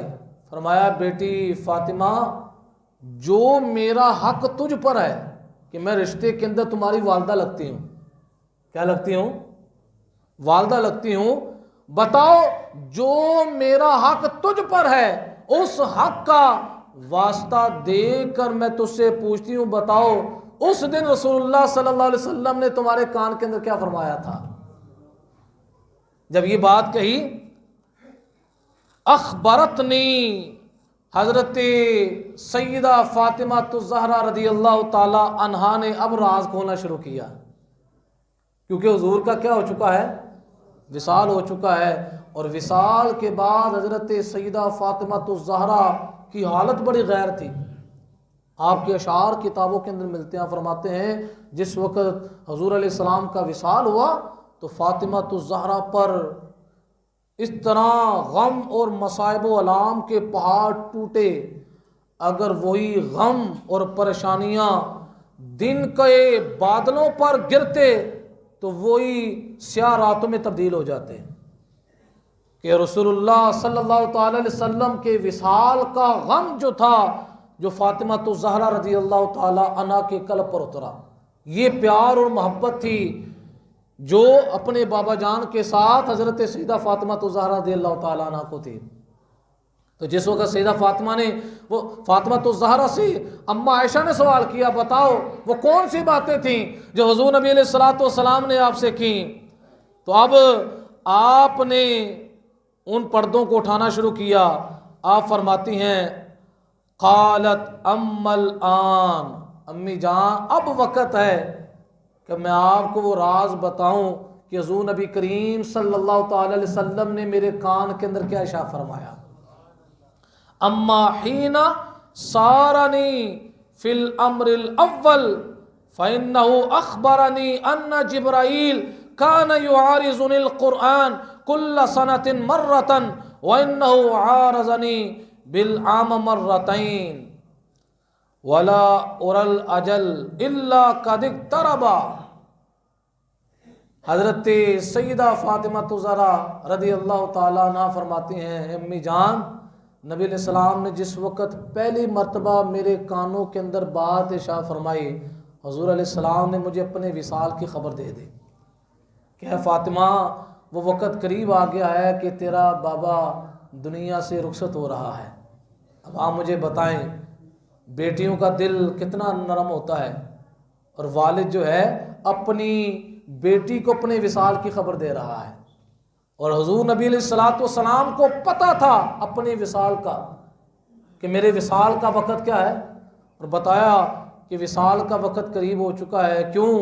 فرمایا بیٹی فاطمہ جو میرا حق تجھ پر ہے کہ میں رشتے کے اندر تمہاری والدہ لگتی ہوں، کیا لگتی ہوں؟ والدہ لگتی ہوں، بتاؤ جو میرا حق تجھ پر ہے اس حق کا واسطہ دے کر میں تجھ سے پوچھتی ہوں، بتاؤ اس دن رسول اللہ صلی اللہ علیہ وسلم نے تمہارے کان کے اندر کیا فرمایا تھا؟ جب یہ بات کہی، اخبرتنی حضرت سیدہ فاطمہ الزہرا رضی اللہ تعالی عنہا نے اب راز کھولنا شروع کیا، کیونکہ حضور کا کیا ہو چکا ہے؟ وصال ہو چکا ہے. اور وصال کے بعد حضرت سیدہ فاطمہ الزہرا کی حالت بڑی غیر تھی. آپ کے اشعار کتابوں کے اندر ملتے ہیں. فرماتے ہیں جس وقت حضور علیہ السلام کا وصال ہوا تو فاطمہ الزہرا پر اس طرح غم اور مصائب و الام کے پہاڑ ٹوٹے. اگر وہی غم اور پریشانیاں دن کے بادلوں پر گرتے تو وہی سیاہ راتوں میں تبدیل ہو جاتے کہ رسول اللہ صلی اللہ تعالی علیہ وسلم کے وصال کا غم جو تھا، جو فاطمہ الزہرا رضی اللہ تعالی عنہا کے قلب پر اترا. یہ پیار اور محبت تھی جو اپنے بابا جان کے ساتھ حضرت سیدہ فاطمہ الزہرا رضی اللہ تعالی عنہا کو تھی. تو جس وقت سیدہ فاطمہ نے وہ فاطمہ الزہرا سے اماں عائشہ نے سوال کیا، بتاؤ وہ کون سی باتیں تھیں جو حضور نبی علیہ الصلوۃ والسلام نے آپ سے کی؟ تو اب آپ نے ان پردوں کو اٹھانا شروع کیا. آپ فرماتی ہیں قالت ام الآن، امی جان اب وقت ہے کہ میں آپ کو وہ راز بتاؤں کہ حضور نبی کریم صلی اللہ تعالی علیہ وسلم نے میرے کان کے اندر کیا ارشاد فرمایا. اما حین سارنی فی الامر الاول فإنه اخبرنی ان جبرائیل کان یعارضنی القرآن کل سنة مرة وإنه عارضنی بالعام مرتين ولا أرى الأجل إلا قد اقترب. حضرت سیدہ فاطمہ الزہرا رضی اللہ تعالیٰ عنہ فرماتی ہیں امی جان، نبی علیہ السلام نے جس وقت پہلی مرتبہ میرے کانوں کے اندر بات ارشاد فرمائی، حضور علیہ السلام نے مجھے اپنے وصال کی خبر دے دی کہ فاطمہ وہ وقت قریب آ گیا ہے کہ تیرا بابا دنیا سے رخصت ہو رہا ہے. اب آپ مجھے بتائیں بیٹیوں کا دل کتنا نرم ہوتا ہے، اور والد جو ہے اپنی بیٹی کو اپنے وصال کی خبر دے رہا ہے. اور حضور نبی علیہ الصلوۃ والسلام کو پتہ تھا اپنے وصال کا کہ میرے وصال کا وقت کیا ہے، اور بتایا کہ وصال کا وقت قریب ہو چکا ہے. کیوں؟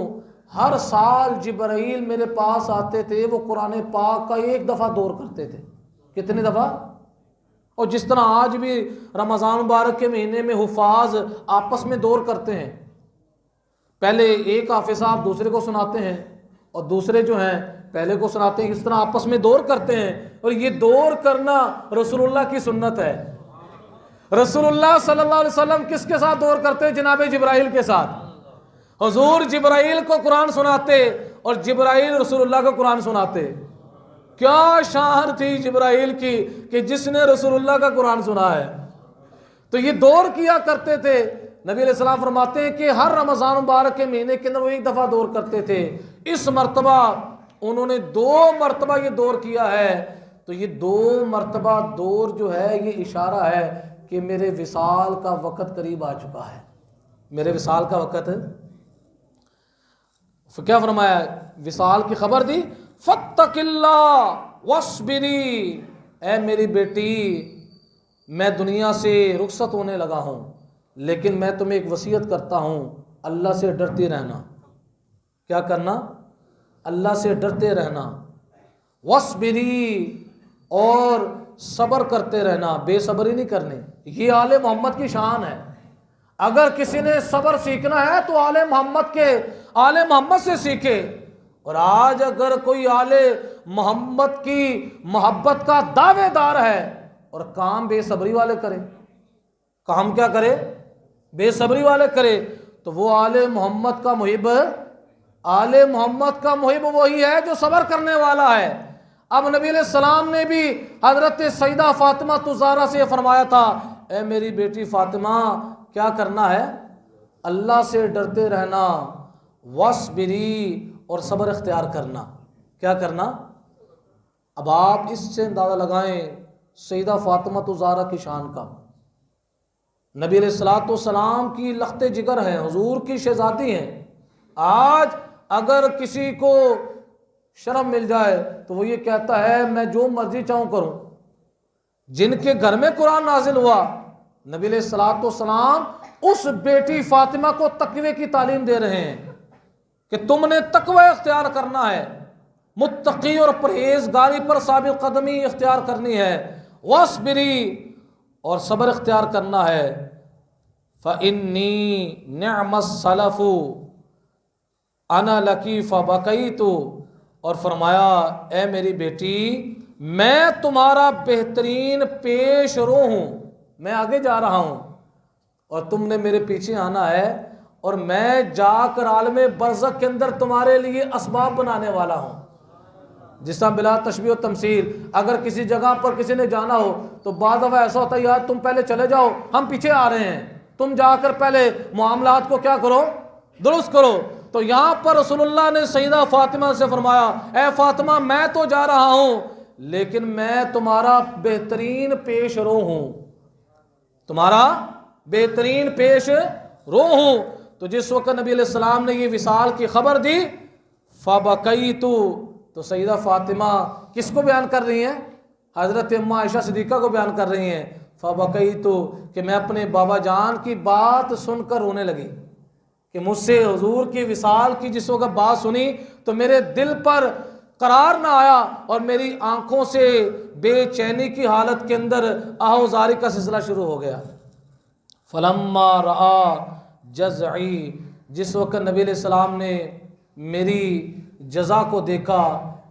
ہر سال جبرائیل میرے پاس آتے تھے، وہ قرآن پاک کا ایک دفعہ دور کرتے تھے. کتنی دفعہ؟ اور جس طرح آج بھی رمضان مبارک کے مہینے میں حفاظ آپس میں دور کرتے ہیں، پہلے ایک حافظ صاحب دوسرے کو سناتے ہیں اور دوسرے جو ہیں پہلے کو سناتے ہیں، اس طرح آپس میں دور کرتے ہیں. اور یہ دور کرنا رسول اللہ کی سنت ہے. رسول اللہ صلی اللہ علیہ وسلم کس کے ساتھ دور کرتے ہیں؟ جناب جبرائیل کے ساتھ. حضور جبرائیل کو قرآن سناتے اور جبرائیل رسول اللہ کو قرآن سناتے. کیا شان تھی جبرائیل کی کہ جس نے رسول اللہ کا قرآن سنا ہے. تو یہ دور کیا کرتے تھے. نبی علیہ السلام فرماتے ہیں کہ ہر رمضان مبارک کے مہینے کے اندر وہ ایک دفعہ دور کرتے تھے. اس مرتبہ انہوں نے 2 مرتبہ یہ دور کیا ہے. تو یہ 2 مرتبہ دور جو ہے یہ اشارہ ہے کہ میرے وصال کا وقت قریب آ چکا ہے. میرے وصال کا وقت ہے. کیا فرمایا؟ وصال کی خبر دی. فاتق اللہ واصبری، اے میری بیٹی میں دنیا سے رخصت ہونے لگا ہوں، لیکن میں تمہیں ایک وصیت کرتا ہوں، اللہ سے ڈرتے رہنا. کیا کرنا؟ اللہ سے ڈرتے رہنا. واصبری، اور صبر کرتے رہنا، بے صبری نہیں کرنی. یہ آل محمد کی شان ہے. اگر کسی نے صبر سیکھنا ہے تو آل محمد سے سیکھے. اور آج اگر کوئی آل محمد کی محبت کا دعوے دار ہے اور کام بے صبری والے کرے، کام کیا کرے؟ بے صبری والے کرے، تو وہ آل محمد کا محب، آل محمد کا محب وہی ہے جو صبر کرنے والا ہے. اب نبی علیہ السلام نے بھی حضرت سیدہ فاطمہ الزہرا سے فرمایا تھا، اے میری بیٹی فاطمہ کیا کرنا ہے؟ اللہ سے ڈرتے رہنا، واصبری، اور صبر اختیار کرنا. کیا کرنا؟ اب آپ اس سے اندازہ لگائیں سیدہ فاطمہ الزہرا کی شان کا. نبی علیہ الصلوۃ والسلام کی لخت جگر ہیں، حضور کی شہزادی ہیں. آج اگر کسی کو شرم مل جائے تو وہ یہ کہتا ہے میں جو مرضی چاہوں کروں. جن کے گھر میں قرآن نازل ہوا نبی علیہ الصلوۃ والسلام اس بیٹی فاطمہ کو تقوی کی تعلیم دے رہے ہیں کہ تم نے تقوی اختیار کرنا ہے، متقی اور پرہیزگاری پر ثابت قدمی اختیار کرنی ہے، واصبری اور صبر اختیار کرنا ہے۔ فَإِنِّي نِعْمَ السَّلَفُ أَنَا لَكِ فَبَكَيْتُ، اور فرمایا اے میری بیٹی میں تمہارا بہترین پیش رو ہوں، میں آگے جا رہا ہوں اور تم نے میرے پیچھے آنا ہے، اور میں جا کر عالم برزخ کے اندر تمہارے لیے اسباب بنانے والا ہوں۔ جس طرح بلا تشبیہ و تمثیل اگر کسی جگہ پر کسی نے جانا ہو تو بعض دفعہ ایسا ہوتا ہے یار تم پہلے چلے جاؤ، ہم پیچھے آ رہے ہیں، تم جا کر پہلے معاملات کو کیا کرو، درست کرو۔ تو یہاں پر رسول اللہ نے سیدہ فاطمہ سے فرمایا اے فاطمہ میں تو جا رہا ہوں لیکن میں تمہارا بہترین پیش رو ہوں، تمہارا بہترین پیش رو ہوں۔ تو جس وقت نبی علیہ السلام نے یہ وصال کی خبر دی فَبَكَيْتُ، تو سیدہ فاطمہ کس کو بیان کر رہی ہیں؟ حضرت اماں عائشہ صدیقہ کو بیان کر رہی ہیں۔ فَبَكَيْتُ کہ میں اپنے بابا جان کی بات سن کر رونے لگی کہ مجھ سے حضور کی وصال کی جس وقت بات سنی تو میرے دل پر قرار نہ آیا اور میری آنکھوں سے بے چینی کی حالت کے اندر آہوزاری کا سلسلہ شروع ہو گیا۔ فَلَمَّا رَآ جزعی، جس وقت نبی علیہ السلام نے میری جزا کو دیکھا،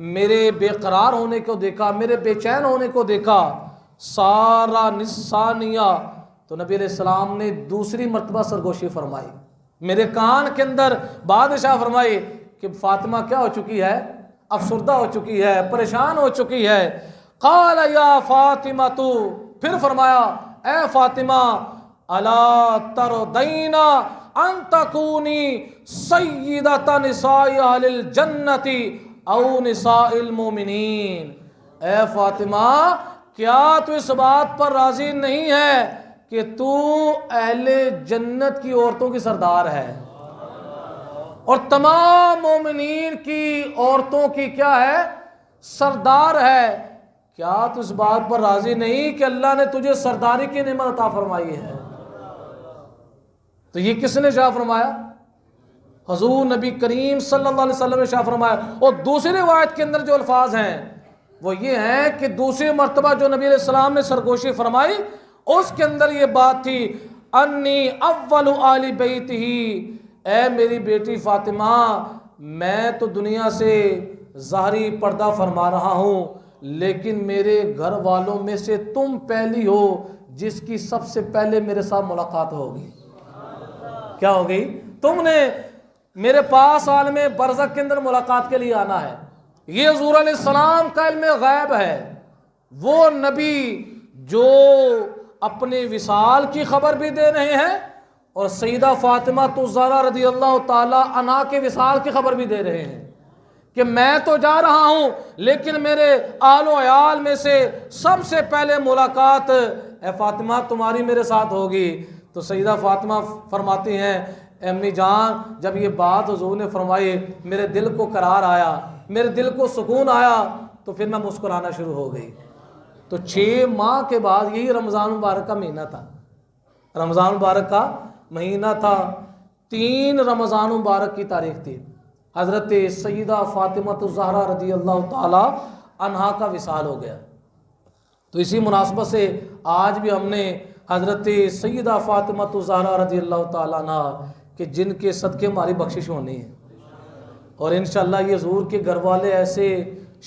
میرے بے قرار ہونے کو دیکھا، میرے بے چین ہونے کو دیکھا، سارا نسانیہ، تو نبی علیہ السلام نے دوسری مرتبہ سرگوشی فرمائی، میرے کان کے اندر بادشاہ فرمائی کہ فاطمہ کیا ہو چکی ہے، افسردہ ہو چکی ہے، پریشان ہو چکی ہے۔ قال یا فاطمہ، تو پھر فرمایا اے فاطمہ الا ترضین ان تکونی سیدۃ نساء اہل الجنۃ او نساء المؤمنین، اے فاطمہ کیا تو اس بات پر راضی نہیں ہے کہ تو اہل جنت کی عورتوں کی سردار ہے اور تمام مومنین کی عورتوں کی کیا ہے، سردار ہے؟ کیا تو اس بات پر راضی نہیں کہ اللہ نے تجھے سرداری کی نعمت عطا فرمائی ہے؟ تو یہ کس نے شاہ فرمایا؟ حضور نبی کریم صلی اللہ علیہ وسلم نے شاہ فرمایا۔ اور دوسری روایت کے اندر جو الفاظ ہیں وہ یہ ہیں کہ دوسری مرتبہ جو نبی علیہ السلام نے سرگوشی فرمائی اس کے اندر یہ بات تھی انی اول آل بیتہ، اے میری بیٹی فاطمہ میں تو دنیا سے ظاہری پردہ فرما رہا ہوں لیکن میرے گھر والوں میں سے تم پہلی ہو جس کی سب سے پہلے میرے ساتھ ملاقات ہوگی۔ کیا ہوگی؟ تم نے میرے پاس عالم برزخ کے اندر ملاقات کے لیے آنا ہے۔ یہ حضور علیہ السلام کا علم غیب ہے، وہ نبی جو اپنے وصال کی خبر بھی دے رہے ہیں اور سیدہ فاطمہ الزہرا رضی اللہ تعالی عنہا کے وصال کی خبر بھی دے رہے ہیں کہ میں تو جا رہا ہوں لیکن میرے آل و عیال میں سے سب سے پہلے ملاقات اے فاطمہ تمہاری میرے ساتھ ہوگی۔ تو سیدہ فاطمہ فرماتی ہیں اے امی جان جب یہ بات حضور نے فرمائی میرے دل کو قرار آیا، میرے دل کو سکون آیا تو پھر میں مسکرانا شروع ہو گئی۔ تو 6 ماہ کے بعد یہی رمضان مبارک کا مہینہ تھا، رمضان مبارک کا مہینہ تھا، 3 رمضان مبارک کی تاریخ تھی، حضرت سیدہ فاطمہ الزہرا رضی اللہ تعالی عنہا کا وصال ہو گیا۔ تو اسی مناسبت سے آج بھی ہم نے حضرت سیدہ فاطمہ الزہرا رضی اللہ تعالیٰ عنہ کہ جن کے صدقے ہماری بخشش ہونی ہے، اور انشاءاللہ یہ حضور کے گھر والے ایسے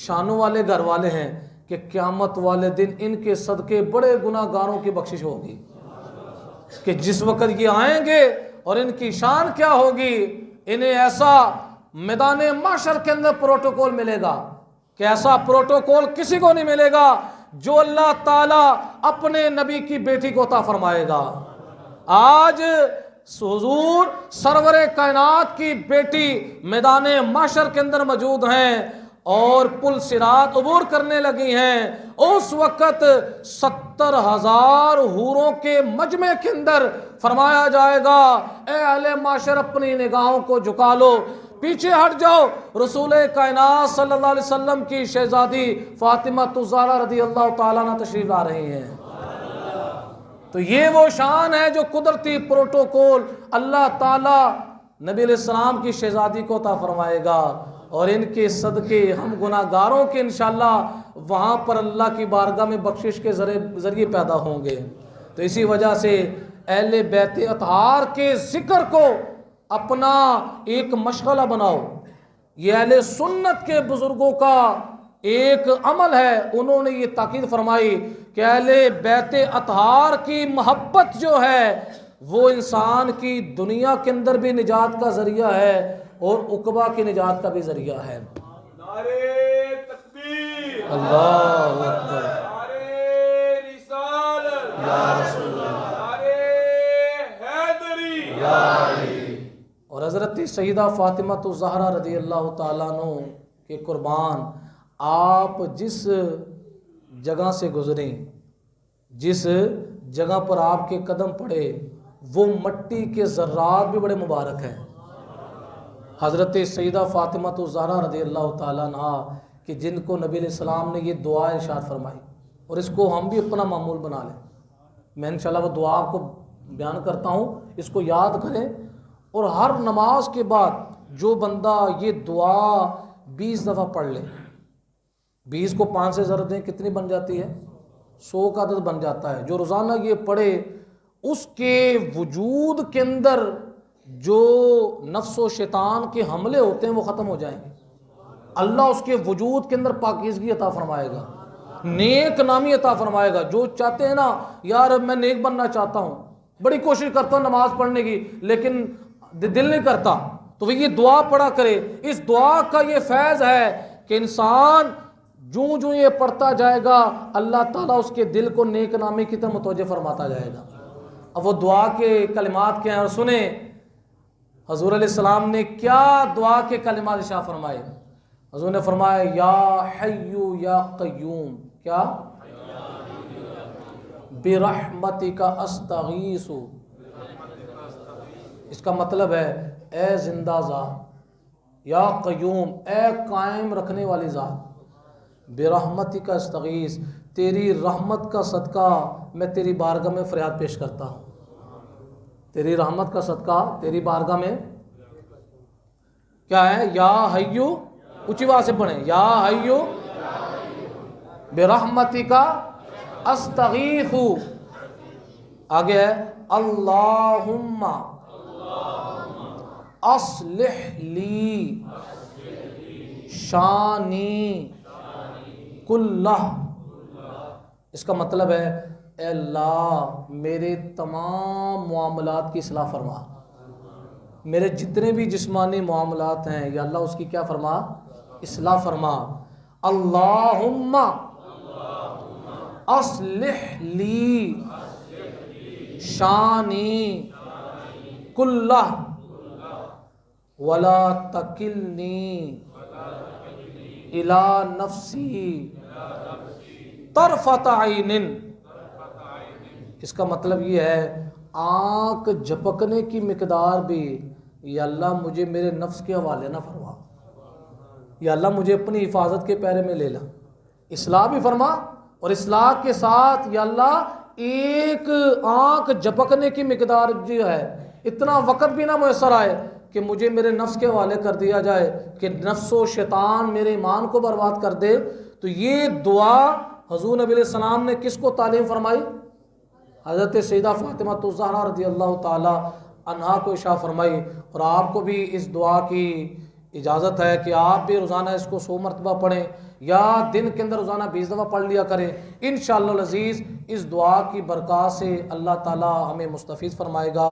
شانوں والے گھر والے ہیں کہ قیامت والے دن ان کے صدقے بڑے گناہ گاروں کی بخشش ہوگی کہ جس وقت یہ آئیں گے اور ان کی شان کیا ہوگی، انہیں ایسا میدان محشر کے اندر پروٹوکول ملے گا کہ ایسا پروٹوکول کسی کو نہیں ملے گا جو اللہ تعالیٰ اپنے نبی کی بیٹی کو عطا فرمائے گا۔ آج حضور سرور کائنات کی بیٹی میدان محشر کے اندر موجود ہیں اور پل صراط عبور کرنے لگی ہیں، اس وقت 70,000 حوروں کے مجمع کے اندر فرمایا جائے گا اے اہل محشر اپنی نگاہوں کو جھکا لو، پیچھے ہٹ جاؤ، رسول کائنات صلی اللہ علیہ وسلم کی شہزادی فاطمہ الزہرا رضی اللہ تعالیٰ عنہ تشریف لا رہی ہیں۔ تو یہ وہ شان ہے جو قدرتی پروٹوکول اللہ تعالیٰ نبی علیہ السلام کی شہزادی کو عطا فرمائے گا، اور ان کے صدقے ہم گناہ گاروں کے انشاءاللہ وہاں پر اللہ کی بارگاہ میں بخشش کے ذریعے پیدا ہوں گے۔ تو اسی وجہ سے اہل بیت اطہار کے ذکر کو اپنا ایک مشغلہ بناؤ۔ یہ اہل سنت کے بزرگوں کا ایک عمل ہے، انہوں نے یہ تاکید فرمائی کہ اہل بیت اطہار کی محبت جو ہے وہ انسان کی دنیا کے اندر بھی نجات کا ذریعہ ہے اور عقبہ کی نجات کا بھی ذریعہ ہے۔ نعرے تکبیر، اللہ اکبر، نعرے رسالت، یا رسول اللہ، نعرے حیدری، یا علی۔ اور حضرت سیدہ فاطمہ الزہرا رضی اللہ تعالیٰ عنہ کے قربان، آپ جس جگہ سے گزریں، جس جگہ پر آپ کے قدم پڑے، وہ مٹی کے ذرات بھی بڑے مبارک ہیں۔ حضرت سیدہ فاطمہ الزہرا رضی اللہ تعالیٰ عنہ کہ جن کو نبی علیہ السلام نے یہ دعا ارشاد فرمائی، اور اس کو ہم بھی اپنا معمول بنا لیں۔ میں انشاءاللہ وہ دعا آپ کو بیان کرتا ہوں، اس کو یاد کریں، اور ہر نماز کے بعد جو بندہ یہ دعا 20 دفعہ پڑھ لے، 20 کو 5 سے ضرب دیں کتنی بن جاتی ہے؟ 100 کا عدد بن جاتا ہے۔ جو روزانہ یہ پڑھے اس کے وجود کے اندر جو نفس و شیطان کے حملے ہوتے ہیں وہ ختم ہو جائیں گے۔ اللہ اس کے وجود کے اندر پاکیزگی عطا فرمائے گا، نیک نامی عطا فرمائے گا۔ جو چاہتے ہیں نا یار میں نیک بننا چاہتا ہوں، بڑی کوشش کرتا ہوں نماز پڑھنے کی لیکن دل نہیں کرتا، تو وہ یہ دعا پڑھا کرے۔ اس دعا کا یہ فیض ہے کہ انسان جو یہ پڑھتا جائے گا اللہ تعالیٰ اس کے دل کو نیک نامی کی طرف متوجہ فرماتا جائے گا۔ اب وہ دعا کے کلمات کیا ہیں اور سنیں حضور علیہ السلام نے کیا دعا کے کلمات ارشاد فرمائے۔ حضور نے فرمایا یا حیو یا قیوم، کیا؟ برحمتک استغیث۔ اس کا مطلب ہے اے زندہ ذات، یا قیوم اے قائم رکھنے والی ذات، برحمتک استغیث تیری رحمت کا صدقہ میں تیری بارگاہ میں فریاد پیش کرتا ہوں۔ تیری رحمت کا صدقہ تیری بارگاہ میں کیا ہے؟ یا حیو، اونچی آواز سے پڑھیں، یا حیو برحمتک استغیث۔ آگے ہے اللہم اصلح لی شانی کلہ۔ اس کا مطلب ہے اے اللہ میرے تمام معاملات کی اصلاح فرما، میرے جتنے بھی جسمانی معاملات ہیں یا اللہ اس کی کیا فرما؟ اصلاح فرما۔ اللہم اصلح لی شانی کلہ ولا تکلنی الی نفسی طرفۃ عین۔ اس کا مطلب یہ ہے آنکھ جھپکنے کی مقدار بھی یا اللہ مجھے میرے نفس کے حوالے نہ فرما، یا اللہ مجھے اپنی حفاظت کے پیرے میں لے لا۔ اصلاح بھی فرما، اور اصلاح کے ساتھ یا اللہ ایک آنکھ جھپکنے کی مقدار جو ہے اتنا وقت بھی نہ میسر آئے کہ مجھے میرے نفس کے حوالے کر دیا جائے کہ نفس و شیطان میرے ایمان کو برباد کر دے۔ تو یہ دعا حضور نبی علیہ السلام نے کس کو تعلیم فرمائی؟ حضرت سیدہ فاطمہ الزہرا رضی اللہ تعالی عنہا کو ارشاد فرمائی، اور آپ کو بھی اس دعا کی اجازت ہے کہ آپ بھی روزانہ اس کو 100 مرتبہ پڑھیں یا دن کے اندر روزانہ 20 دفعہ پڑھ لیا کریں۔ انشاءاللہ العزیز اس دعا کی برکات سے اللہ تعالی ہمیں مستفید فرمائے گا۔